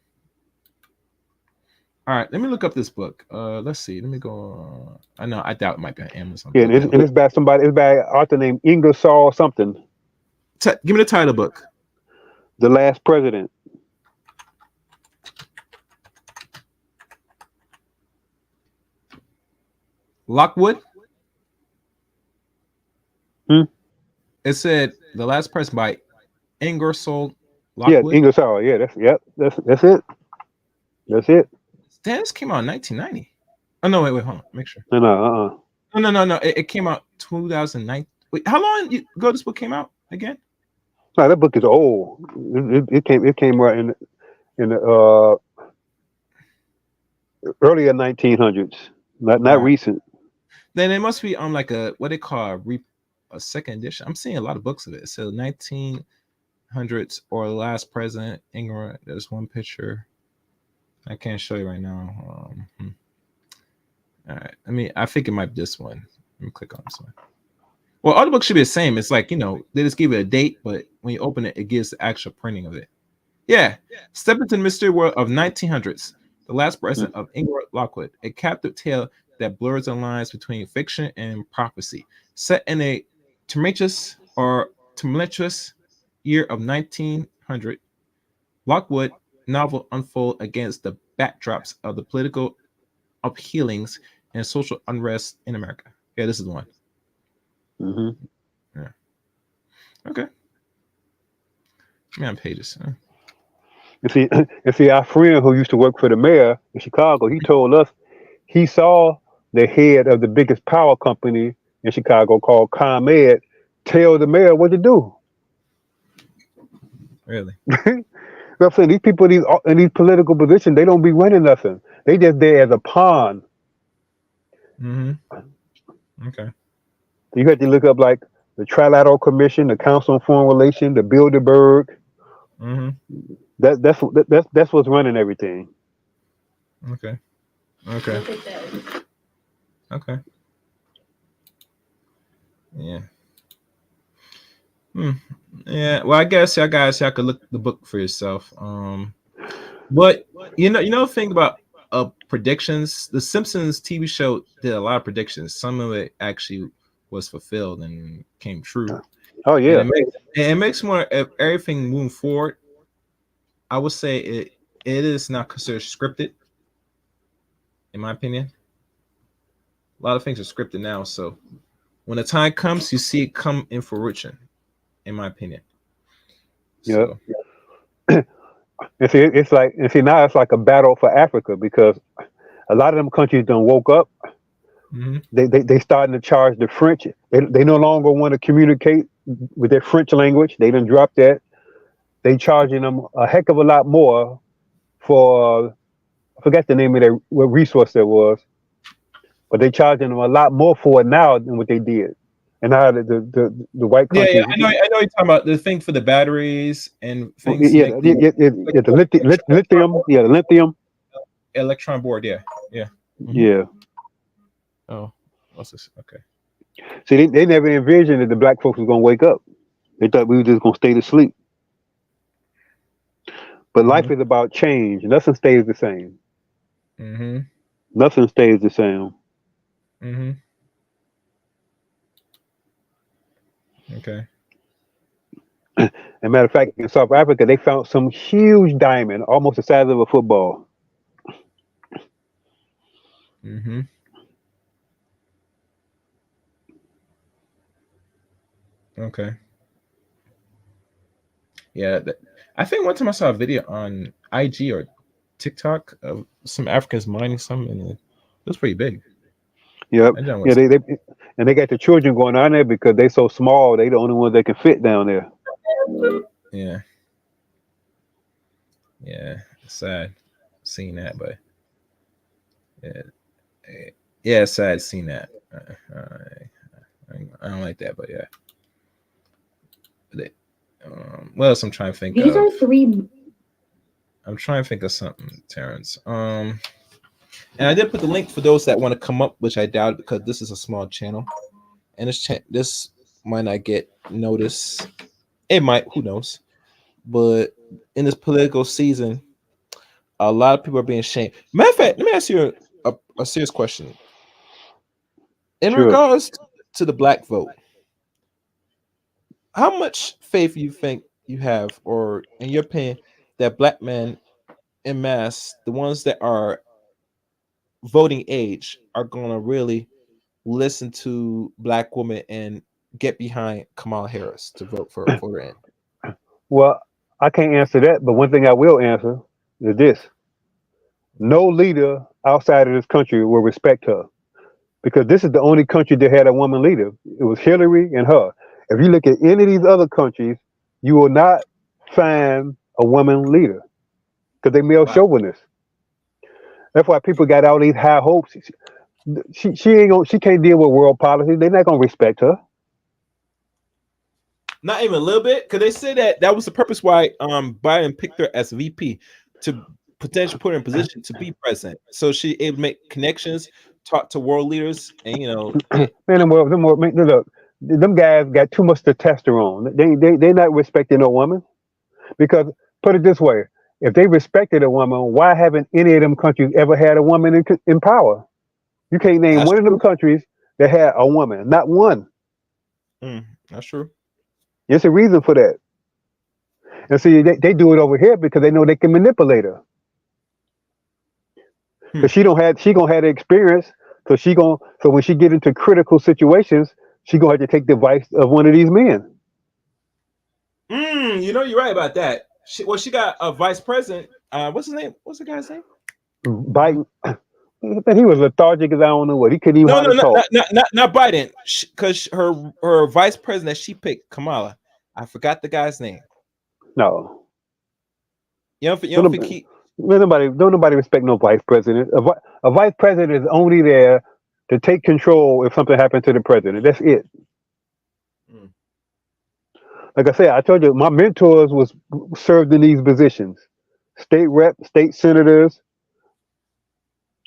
All right, let me look up this book. Let's see. Let me go. I know. I doubt it might be on Amazon. Yeah, and it's by somebody. It's by an author named Ingersoll something. Give me the title book. The Last President. Lockwood. Hmm? It said The Last President by Ingersoll Lockwood. Yeah, Ingersoll. Yeah, that's it. That's it. This came out in 1990. Oh no, wait, hold on. Make sure. No. No. It came out 2009. Wait, how long ago this book came out again? No, that book is old. It came right in the earlier 1900s. Not recent. Then it must be on like a what they call a second edition. I'm seeing a lot of books of it. So 1900s or The Last President England. There's one picture. I can't show you right now. All right. I think it might be this one. Let me click on this one. Well, all the books should be the same. It's like, they just give it a date, but when you open it, it gives the actual printing of it. Yeah. Step into the mystery world of 1900s. The Last President of England Lockwood, a captive tale that blurs the lines between fiction and prophecy. Set in a tumultuous year of 1900, Lockwood novel unfold against the backdrops of the political upheavings and social unrest in America. Yeah, this is the one. Mm-hmm. Yeah. Okay. Man, pages. You see, our friend who used to work for the mayor in Chicago, he told us he saw the head of the biggest power company in Chicago called ComEd tell the mayor what to do. Really? I'm saying these people in these political positions, they don't be running nothing. They just there as a pawn. Mm-hmm. Okay. You have to look up like the Trilateral Commission, the Council on Foreign Relations, the Bilderberg. Mm-hmm. That's what's running everything. Okay. Yeah. Yeah. Well, I guess y'all could look the book for yourself. But the thing about predictions, the Simpsons TV show did a lot of predictions. Some of it actually was fulfilled and came true. Oh yeah. And it makes more of everything moving forward. I would say it is not considered scripted, in my opinion. A lot of things are scripted now, so when the time comes, you see it come in fruition, in my opinion. Yeah. It's like a battle for Africa because a lot of them countries done woke up. Mm-hmm. They starting to charge the French. They no longer want to communicate with their French language. They done dropped that. They charging them a heck of a lot more for I forgot the name of what resource that was, but they charging them a lot more for it now than what they did. And now the white countries. Yeah, I know you're talking about the thing for the batteries and things. The lithium. Yeah, the lithium. Electron board. Yeah. Mm-hmm. Yeah. Oh, what's this? Okay. See, they never envisioned that the black folks was gonna wake up. They thought we were just gonna stay to sleep. But life is about change. Nothing stays the same. Mm-hmm. Nothing stays the same. Mm-hmm. Okay. As a matter of fact, in South Africa, they found some huge diamond, almost the size of a football. Mm-hmm. Okay. Yeah. I think one time I saw a video on IG or TikTok of some Africans mining something, and it was pretty big. Yep. I done Yeah, was they got the children going down there because they so small. They the only ones that can fit down there. yeah, yeah. It's sad seeing that, but yeah, yeah, it's sad seeing that. I don't like that, but yeah. But what else I'm trying to think These of? are three. I'm trying to think of something, Terrence. And I did put the link for those that want to come up, which I doubt because this is a small channel, and this might not get noticed. It might, who knows? But in this political season, a lot of people are being shamed. Matter of fact, let me ask you a serious question. In Sure. regards to the black vote, how much faith you think you have, or in your opinion, that black men en masse, the ones that are voting age, are gonna really listen to black women and get behind Kamala Harris to vote for her in? Well, I can't answer that, but one thing I will answer is this: no leader outside of this country will respect her because this is the only country that had a woman leader. It was Hillary and her. If you look at any of these other countries, you will not find a woman leader because they male Wow. chauvinists. That's why people got all these high hopes. She ain't gonna, she can't deal with world policy. They're not gonna respect her. Not even a little bit, because they said that was the purpose why Biden picked her as VP, to potentially put her in position to be president, so she able to make connections, talk to world leaders, and Man, look, them guys got too much testosterone. They not respecting a woman because put it this way: if they respected a woman, why haven't any of them countries ever had a woman in power? You can't name That's one of them countries that had a woman, not one. That's true. There's a reason for that. And see, they do it over here because they know they can manipulate her. Because she gonna have the experience, so so when she get into critical situations, she gonna have to take the advice of one of these men. You're right about that. She got a vice president. What's his name? What's the guy's name? Biden, he was lethargic as I don't know what. He couldn't even No, hardly talk. not Biden. Because her vice president that she picked, Kamala. I forgot the guy's name. No, You don't think he? don't nobody respect no vice president. A vice president is only there to take control if something happens to the president. That's it. Mm. Like I said, I told you my mentors was served in these positions: state rep, state senators,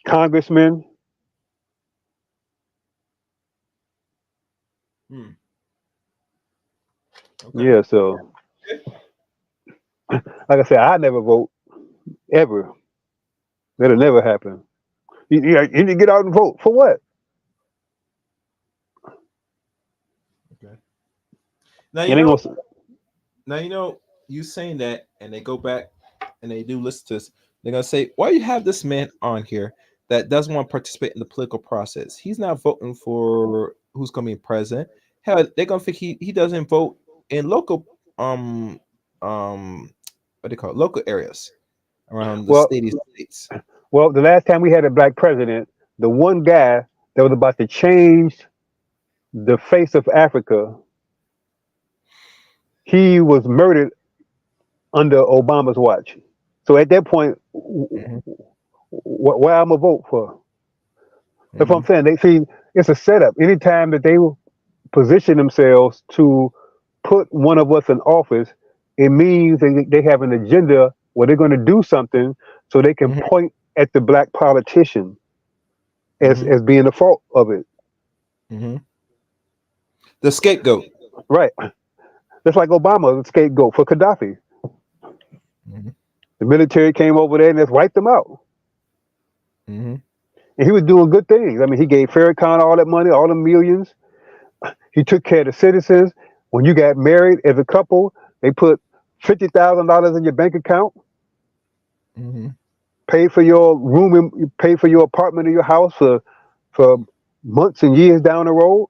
congressmen. Okay. Yeah, so like I said, I never vote ever. That'll never happen. You need to get out and vote for what? Okay. Now you saying that, and they go back and they do listen to this. They're gonna say, "Why you have this man on here that doesn't want to participate in the political process? He's not voting for who's gonna be president. Hell, they're gonna think he doesn't vote in local what do you call it? Local areas around the Well, states." well, the last time we had a black president, the one guy that was about to change the face of Africa, he was murdered under Obama's watch. So at that point, why I'm gonna vote for? That's what I'm saying. They see it's a setup. Anytime that they position themselves to put one of us in office, it means they have an agenda where they're going to do something so they can point at the black politician as being the fault of it. The scapegoat. Right. Just like Obama was a scapegoat for Gaddafi. The military came over there and just wiped them out. And he was doing good things. I mean, he gave Farrakhan all that money, all the millions. He took care of the citizens. When you got married as a couple, they put $50,000 in your bank account. pay for your room, you pay for your apartment or your house for months and years down the road.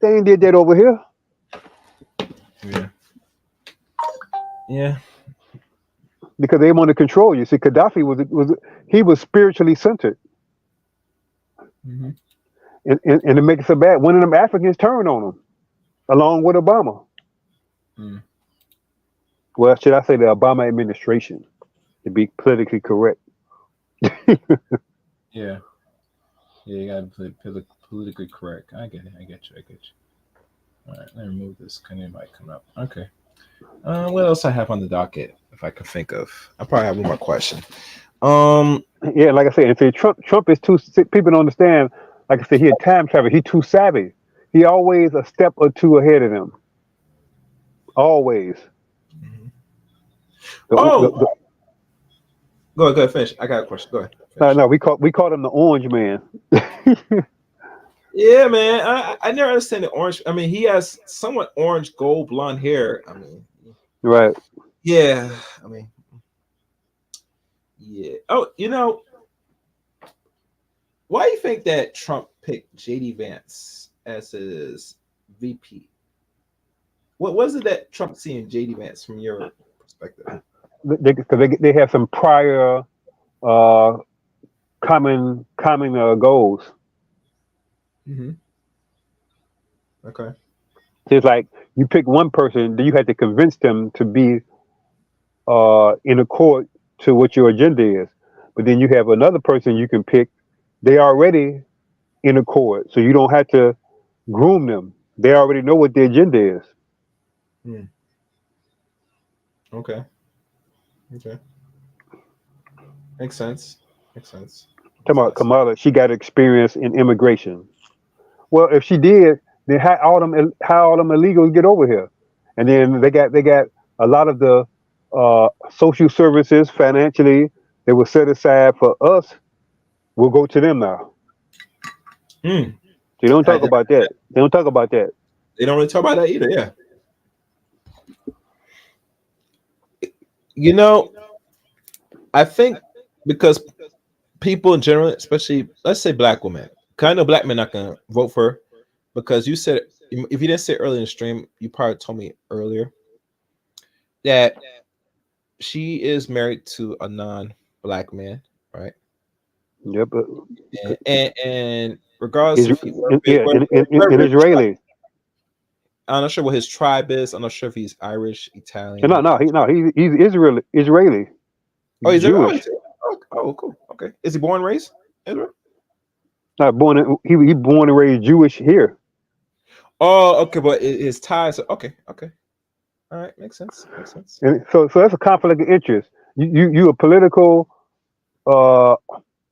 They ain't did that over here. Yeah. Yeah. Because they want to control you. See, Gaddafi was spiritually centered, Mm-hmm. and to make it so bad, one of them Africans turned on him, along with Obama. Mm. Well, should I say the Obama administration, to be politically correct? Yeah. Yeah, you gotta be politically correct. I get it. I get you. All right, let me remove this. Can anybody come up? Okay. What else I have on the docket? If I can think of, I probably have one more question. Yeah, like I said, and see, Trump is too. People don't understand. Like I said, he a time traveler. He too savvy. He always a step or two ahead of them. Always. Mhm. The- Oh, go ahead, finish. I got a question. Go ahead. Finish. no, we called him the Orange Man. Yeah, man. I never understand the orange. I mean, he has somewhat orange, gold, blonde hair. I mean, Right. yeah. I mean, yeah. Oh, why do you think that Trump picked JD Vance as his VP? What was it that Trump seen in JD Vance from your perspective? Because they have some prior common goals. Mm-hmm. Okay. It's like you pick one person, then you have to convince them to be in accord to what your agenda is. But then you have another person you can pick. They already in accord, so you don't have to groom them. They already know what the agenda is. Hmm. Okay. Makes sense. Talking about Kamala, she got experience in immigration. Well, if she did, then how all them illegals get over here? And then they got a lot of the social services financially that were set aside for us will go to them now. Hmm. They don't I talk never- about that. They don't talk about that. They don't really talk about that either. Yeah. I think because people in general, especially let's say black women, kind of black men not gonna vote for her because you said if you didn't say earlier in the stream, you probably told me earlier that she is married to a non-black man, right? Yep. And regardless if he In Israeli. I'm not sure what his tribe is. I'm not sure if he's Irish, Italian. He's Israeli. Oh, he's Jewish. Oh, cool. Okay. Is he born and raised Israel? Not born. He born and raised Jewish here. Oh, okay, but his ties. Okay. All right, makes sense. And so that's a conflict of interest. You a political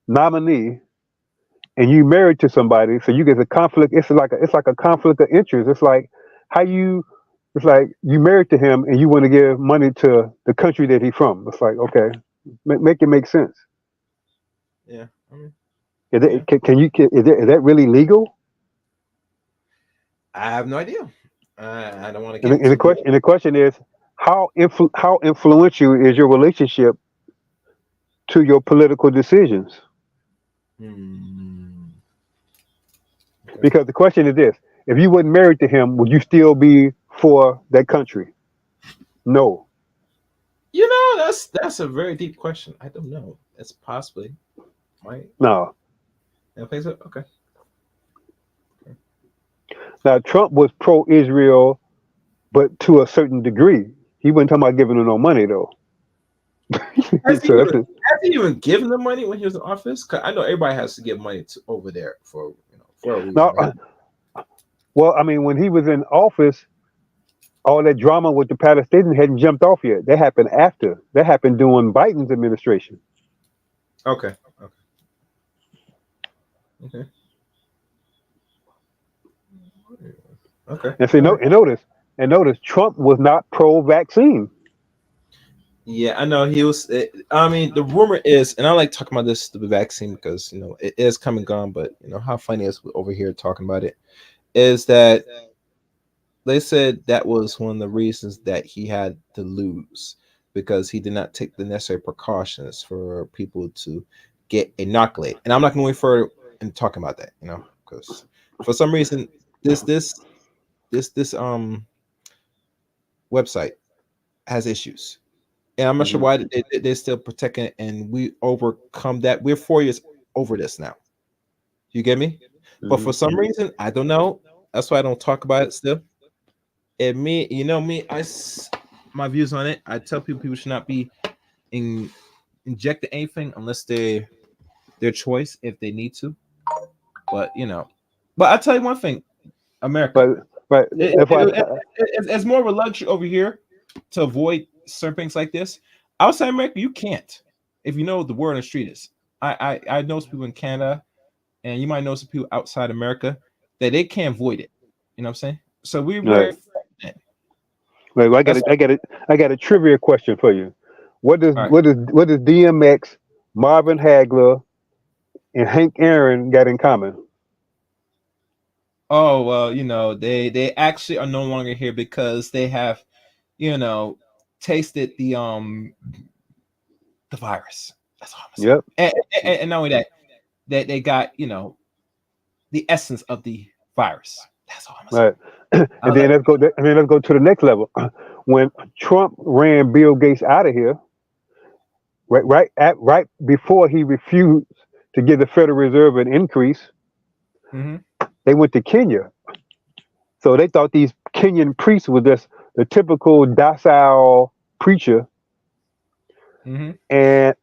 nominee, and you married to somebody, so you get a conflict. It's like a conflict of interest. It's like it's like you married to him, and you want to give money to the country that he's from. It's like, okay, make it make sense. Yeah. I mean, Is that really legal? I have no idea. I don't want to get. And the question is, how influential is your relationship to your political decisions? Hmm. Okay. Because the question is this: if you wasn't married to him, would you still be for that country? No. That's a very deep question. I don't know. It's possibly right. No. I think so. Okay. Now Trump was pro-Israel, but to a certain degree. He wasn't talking about giving them no money though. Has he even given them money when he was in office? Because I know everybody has to give money to over there for a reason. No, right? well, I mean, when he was in office, all that drama with the Palestinians hadn't jumped off yet. That happened after. That happened during Biden's administration. Okay. And so, notice, Trump was not pro-vaccine. Yeah, I know he was. I mean, the rumor is, and I like talking about this the vaccine because it is come and gone. But how funny is over here talking about it is that they said that was one of the reasons that he had to lose because he did not take the necessary precautions for people to get inoculated. And I'm not going to go further in talking about that, because for some reason this website has issues, and I'm not sure Mhm. why they're still protecting it. And we overcome that. We're 4 years over this now. You get me? But for Mhm. some reason, I don't know. That's why I don't talk about it still. And me, my views on it. I tell people should not be injecting anything unless their choice if they need to. But but I'll tell you one thing, America, But right, that's why. it's more of a luxury over here to avoid certain things like this. Outside America, you can't. If you know what the word on the street is. I know some people in Canada, and you might know some people outside America that they can't avoid it. You know what I'm saying? So we're Right. very fortunate. Wait, I got That's it. I got a trivia question for you. What does all right. DMX, Marvin Hagler, and Hank Aaron got in common? Oh well, they actually are no longer here because they have, you know, tasted the virus. That's all I'm gonna say. Yep. And not only that, they got the essence of the virus. That's all I'm gonna say. Right. I And was then like, let's go to the next level. When Trump ran Bill Gates out of here, right before he refused to give the Federal Reserve an increase, mm-hmm, they went to Kenya. So they thought these Kenyan priests were just the typical docile preacher, mm-hmm. and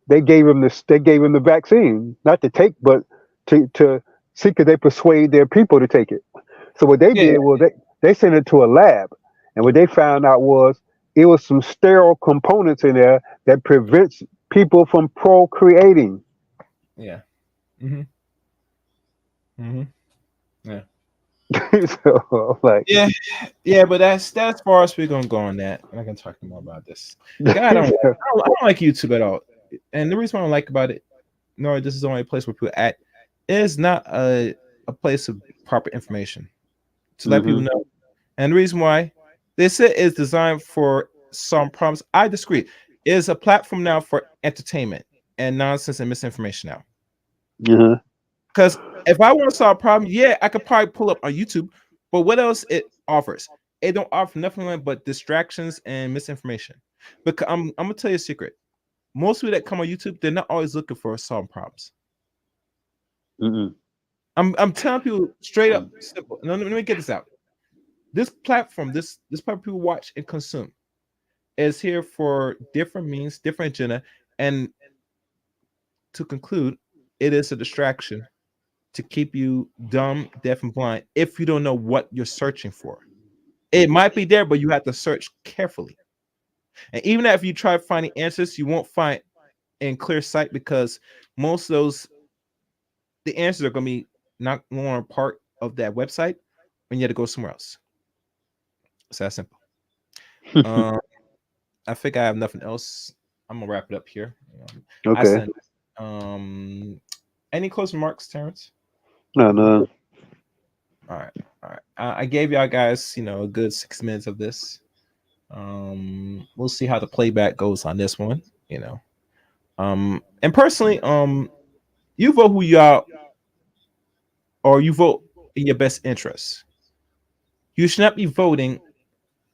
they gave him the vaccine, not to take, but to see could they persuade their people to take it. So what they Yeah, did was they sent it to a lab, and what they found out was it was some sterile components in there that prevents people from procreating. yeah, mm-hmm, mm-hmm, yeah, So like, yeah, yeah. But that's as far as we're gonna go on that. And I can talk more about this. God, I don't like YouTube at all. And the reason why I don't like about it, no, this is the only place where people at. It is not a place of proper information to let people hmm know. And the reason why they say it's designed for some problems, I disagree. It is a platform now for entertainment and nonsense and misinformation now. uh Because if I want to solve a problem, yeah, I could probably pull up on YouTube. But what else it offers? It don't offer nothing but distractions and misinformation. Because I'm gonna tell you a secret. Most people that come on YouTube, they're not always looking for solving problems. mm I'm telling people straight up, simple. No, let me get this out. This platform, this platform people watch and consume, is here for different means, different agenda, and to conclude, it is a distraction to keep you dumb, deaf, and blind if you don't know what you're searching for. It might be there, but you have to search carefully. And even if you try finding answers, you won't find in clear sight because most of those the answers are going to be not more part of that website, and you have to go somewhere else. It's that simple. Um, I think I have nothing else. I'm gonna wrap it up here. I Okay. said, um, any closing remarks, Terrence? No, no. All right, all right. I gave y'all guys, a good 6 minutes of this. We'll see how the playback goes on this one. And personally, you vote who y'all or you vote in your best interest. You should not be voting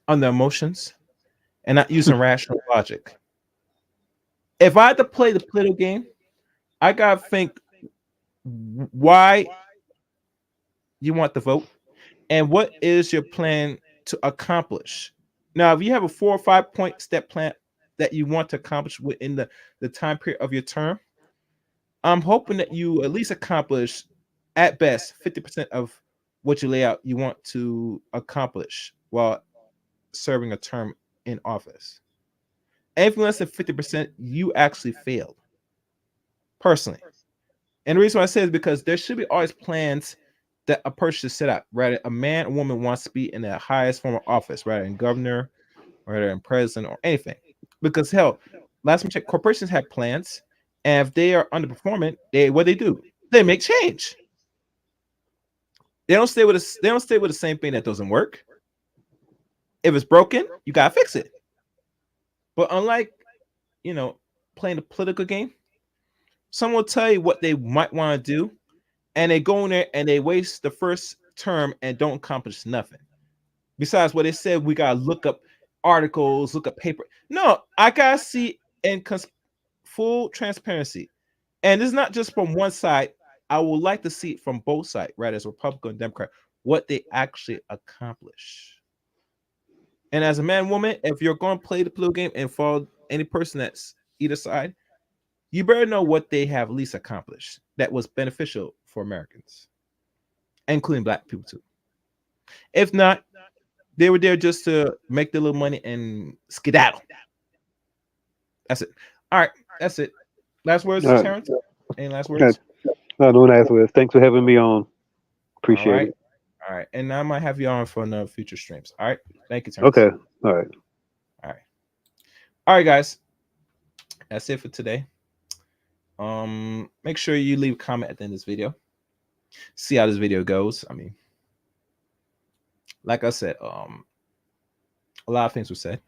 on the emotions and not using rational logic. If I had to play the political game, I gotta think why you want the vote and what is your plan to accomplish. Now, if you have a 4 or 5 point step plan that you want to accomplish within the time period of your term, I'm hoping that you at least accomplish at best 50% of what you lay out you want to accomplish while serving a term in office. Anything less than 50%, you actually failed. Personally. And the reason why I say is because there should be always plans that a person should set up, right? A man or woman wants to be in the highest form of office, right? In governor, or in president, or anything. Because hell, last time I checked, corporations have plans, and if they are underperforming, what they do? They make change. They don't stay with us. They don't stay with the same thing that doesn't work. If it's broken, you gotta fix it. But unlike, playing the political game, someone will tell you what they might want to do, and they go in there and they waste the first term and don't accomplish nothing. Besides what they said, we gotta look up articles, look up paper. No, I gotta see in full transparency. And it's not just from one side. I would like to see it from both sides, right? As Republican and Democrat, what they actually accomplish. And as a man, woman, if you're going to play the political game and follow any person that's either side, you better know what they have at least accomplished that was beneficial for Americans, including Black people too. If not, they were there just to make their little money and skedaddle. That's it. All right, that's it. Last words, Terrence? Any last words? No last words. Thanks for having me on. Appreciate it. All right. And I might have you on for another future streams. All right. Thank you, Terrence. Okay. All right. All right, guys. That's it for today. Make sure you leave a comment at the end of this video. See how this video goes. I mean, like I said, a lot of things were said.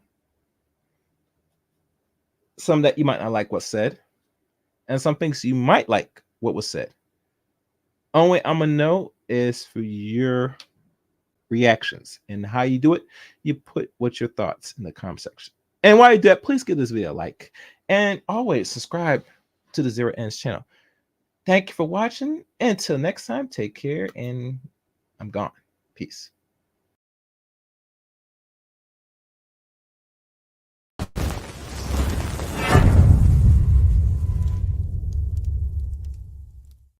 Some that you might not like what's said, and some things you might like what was said. Only way I'm gonna know is for your reactions, and how you do it. You put what's your thoughts in the comment section. And while you do that, please give this video a like, and always subscribe to the Zero Ends channel. Thank you for watching. Until next time, take care, and I'm gone. Peace.